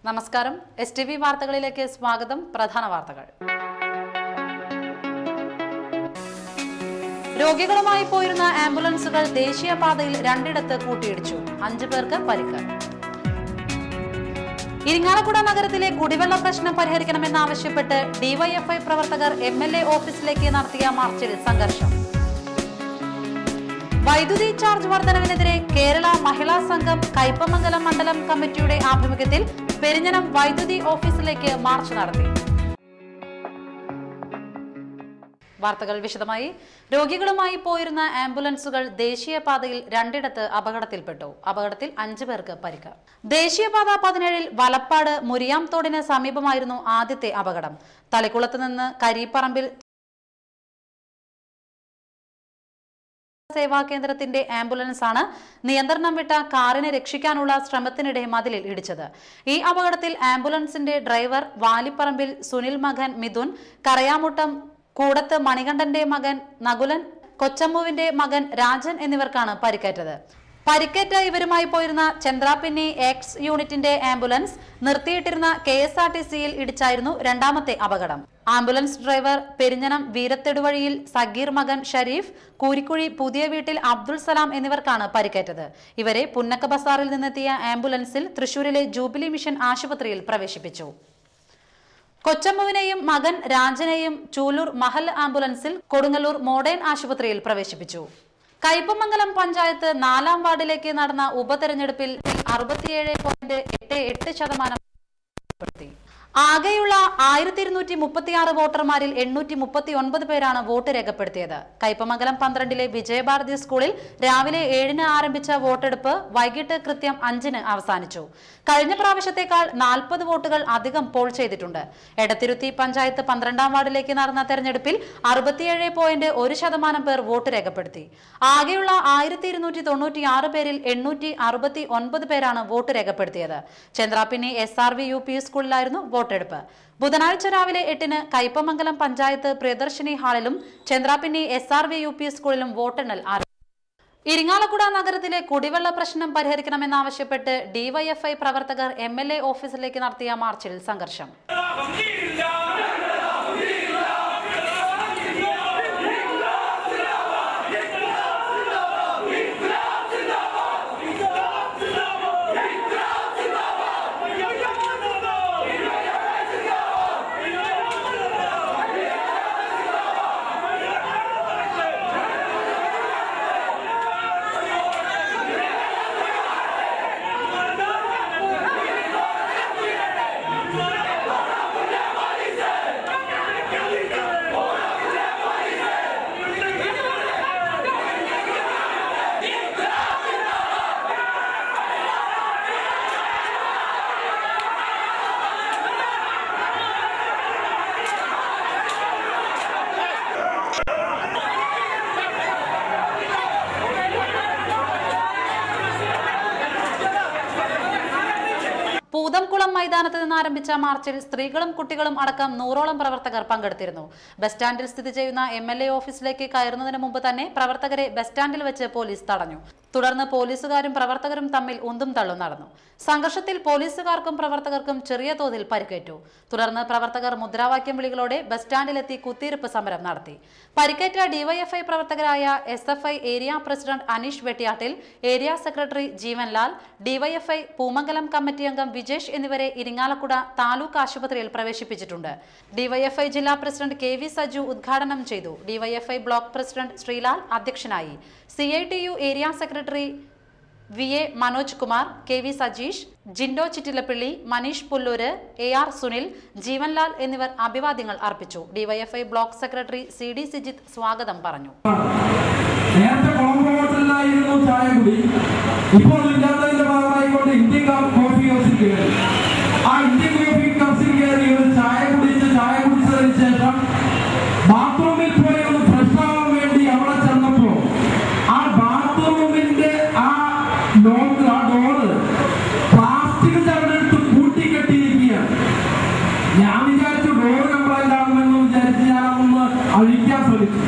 നമസ്കാരം STV വാർത്തകളിലേക്ക് സ്വാഗതം. പ്രധാന വാർത്തകൾ. രോഗികളുമായി പോയിരുന്ന ആംബുലൻസുകൾ ദേശീയപാതയിൽ രണ്ടിടത്ത് കൂട്ടിയിടിച്ചു. 5 പേർക്ക് പരിക്ക്. ഇരിങ്ങാലക്കുട നഗരത്തിലെ കുടിവെള്ള പ്രശ്നം പരിഹരിക്കണമെന്നാവശ്യപ്പെട്ട് DYFI പ്രവർത്തകർ MLA ഓഫീസിലേക്ക് നടത്തിയ മാർച്ചിൽ സംഘർഷം. വൈദ്യുതി ചാർജ് വർധനവിനെതിരെ കേരള മഹിളാ സംഘം കയ്പമംഗലം മണ്ഡലം കമ്മിറ്റിയുടെ ആഭിമുഖ്യത്തിൽ പെരിഞ്ഞനം വൈദ്യുതി ഓഫീസിലേക്ക് മാർച്ച് നടത്തി. വാർത്തകൾ വിശദമായി. രോഗികളുമായി പോയിരുന്ന ആംബുലൻസുകൾ ദേശീയപാതയിൽ രണ്ടിടത്ത് അപകടത്തിൽപ്പെട്ടു. അപകടത്തിൽ 5 പേർക്ക് പരിക്ക്. ദേശീയപാത 17 വലപ്പാട് മുരിയാം തോടിന് സമീപമായിരുന്നു ആദ്യത്തെ അപകടം. തളിക്കുളത്ത് നിന്ന് കരീപ്പറമ്പിൽ സേവാ കേന്ദ്രത്തിന്റെ ആംബുലൻസാണ് നിയന്ത്രണം വിട്ട കാറിനെ രക്ഷിക്കാനുള്ള ശ്രമത്തിനിടെ മതിലിൽ ഇടിച്ചത്. ഈ അപകടത്തിൽ ആംബുലൻസിന്റെ ഡ്രൈവർ വാലിപ്പറമ്പിൽ സുനിൽ മകൻ മിഥുൻ, കറയാമുട്ടം കൂടത്ത് മണികണ്ഠന്റെ മകൻ നകുലൻ, കൊച്ചമ്മുവിന്റെ മകൻ രാജൻ എന്നിവർക്കാണ് പരിക്കേറ്റത്. പരിക്കേറ്റ ഇവരുമായി പോയിരുന്ന ചന്ദ്രാപിന്നി എക്സ് യൂണിറ്റിന്റെ ആംബുലൻസ് നിർത്തിയിട്ടിരുന്ന KSRTCയിൽ ഇടിച്ചായിരുന്നു രണ്ടാമത്തെ അപകടം. ആംബുലൻസ് ഡ്രൈവർ പെരിഞ്ഞനം വീരത്തെടുവഴിയിൽ സഗീർ മകൻ ഷരീഫ്, കൂരിക്കുഴി പുതിയ വീട്ടിൽ അബ്ദുൾ സലാം എന്നിവർക്കാണ് പരിക്കേറ്റത്. ഇവരെ പുന്നക്ക ബസാറിൽ നിന്നെത്തിയ ആംബുലൻസിൽ തൃശൂരിലെ ജൂബിലി മിഷൻ ആശുപത്രിയിൽ പ്രവേശിപ്പിച്ചു. കൊച്ചമ്മുവിനെയും മകൻ രാജനെയും ചൂലൂർ മഹൽ ആംബുലൻസിൽ കൊടുങ്ങല്ലൂർ മോഡേൺ ആശുപത്രിയിൽ പ്രവേശിപ്പിച്ചു. കയ്പമംഗലം പഞ്ചായത്ത് 4ാം വാർഡിലേക്ക് നടന്ന ഉപതെരഞ്ഞെടുപ്പിൽ 67.88% ആകെയുള്ള 1236 വോട്ടർമാരിൽ 839 പേരാണ് വോട്ട് രേഖപ്പെടുത്തിയത്. കയ്പമംഗലം 12 വിജയഭാരതി സ്കൂളിൽ രാവിലെ 7-ന് ആരംഭിച്ച വോട്ടെടുപ്പ് വൈകിട്ട് കൃത്യം 5-ന് അവസാനിച്ചു. കഴിഞ്ഞ പ്രാവശ്യത്തേക്കാൾ 40 വോട്ടുകൾ അധികം പോൾ ചെയ്തിട്ടുണ്ട്. എടത്തിരുത്തി പഞ്ചായത്ത് 12ാം വാർഡിലേക്ക് നടന്ന തെരഞ്ഞെടുപ്പിൽ 67.1% പേർ വോട്ട് രേഖപ്പെടുത്തി. ആകെയുള്ള 1296 പേരിൽ 869 പേരാണ് വോട്ട് രേഖപ്പെടുത്തിയത്. ചന്ദ്രാപിന്നി SRV UP സ്കൂളിലായിരുന്നു വോട്ടെടുപ്പ്. ബുധനാഴ്ച രാവിലെ 8-ന് കയ്പമംഗലം പഞ്ചായത്ത് പ്രിയദർശിനി ഹാളിലും ചന്ദ്രാപിന്നി SRV UP സ്കൂളിലും വോട്ടെണ്ണൽ ആരംഭിച്ചു. ഇരിങ്ങാലക്കുട നഗരത്തിലെ കുടിവെള്ള പ്രശ്നം പരിഹരിക്കണമെന്നാവശ്യപ്പെട്ട് DYFI പ്രവർത്തകർ MLA ഓഫീസിലേക്ക് നടത്തിയ മാർച്ചിൽ സംഘർഷം. പൂതംകുളം മൈതാനത്ത് നിന്ന് ആരംഭിച്ച മാർച്ചിൽ സ്ത്രീകളും കുട്ടികളും അടക്കം 100ഓളം പ്രവർത്തകർ പങ്കെടുത്തിരുന്നു. ബസ് സ്റ്റാൻഡിൽ സ്ഥിതി ചെയ്യുന്ന MLA ഓഫീസിലേക്ക് കയറുന്നതിന് മുമ്പ് തന്നെ പ്രവർത്തകരെ ബസ് സ്റ്റാൻഡിൽ വെച്ച് പോലീസ് തടഞ്ഞു. തുടർന്ന് പോലീസുകാരും പ്രവർത്തകരും തമ്മിൽ ഉന്തും തള്ളും നടന്നു. സംഘർഷത്തിൽ പോലീസുകാർക്കും പ്രവർത്തകർക്കും ചെറിയ തോതിൽ പരിക്കേറ്റു. തുടർന്ന് പ്രവർത്തകർ മുദ്രാവാക്യം വിളികളോടെ ബസ് സ്റ്റാൻഡിലെത്തി കുത്തിയിരിപ്പ് സമരം നടത്തി. പരിക്കേറ്റ DYFI പ്രവർത്തകരായ SFI area president Aneesh Vettiyattil, area secretary Jeevanlal, DYFI Poomangalam committee അംഗം വിജേഷ് എന്നിവരെ ഇരിങ്ങാലക്കുട താലൂക്ക് ആശുപത്രിയിൽ പ്രവേശിപ്പിച്ചിട്ടുണ്ട്. DYFI ജില്ലാ പ്രസിഡന്റ് KV സജു ഉദ്ഘാടനം ചെയ്തു. DYFI ബ്ലോക്ക് പ്രസിഡന്റ് ശ്രീലാൽ അധ്യക്ഷനായി. CITU area secretary VA Manoj Kumar, KV Sajeesh, Jinto Chittilappilly, Manish Pullur, AR Sunil, Jeevanlal എന്നിവർ അഭിവാദ്യങ്ങൾ അർപ്പിച്ചു. DYFI block secretary CD Sijith സ്വാഗതം പറഞ്ഞു. ബാത്റൂമിൽ പോയി ഒന്ന് ഫ്രഷ് ആവാൻ വേണ്ടി അവിടെ ചെന്നപ്പോ ആ ബാത്റൂമിന്റെ ആ ഡോറ് പ്ലാസ്റ്റിക് ചരടെടുത്ത് കൂട്ടിക്കെട്ടിയിരിക്കുകയാണ്. ഞാൻ വിചാരിച്ചു ഡോറ് കംപ്ലൈന്റ് ആകുമെന്ന് വിചാരിച്ച് ഞാനൊന്ന് അഴിക്കാൻ ശ്രമിച്ചു.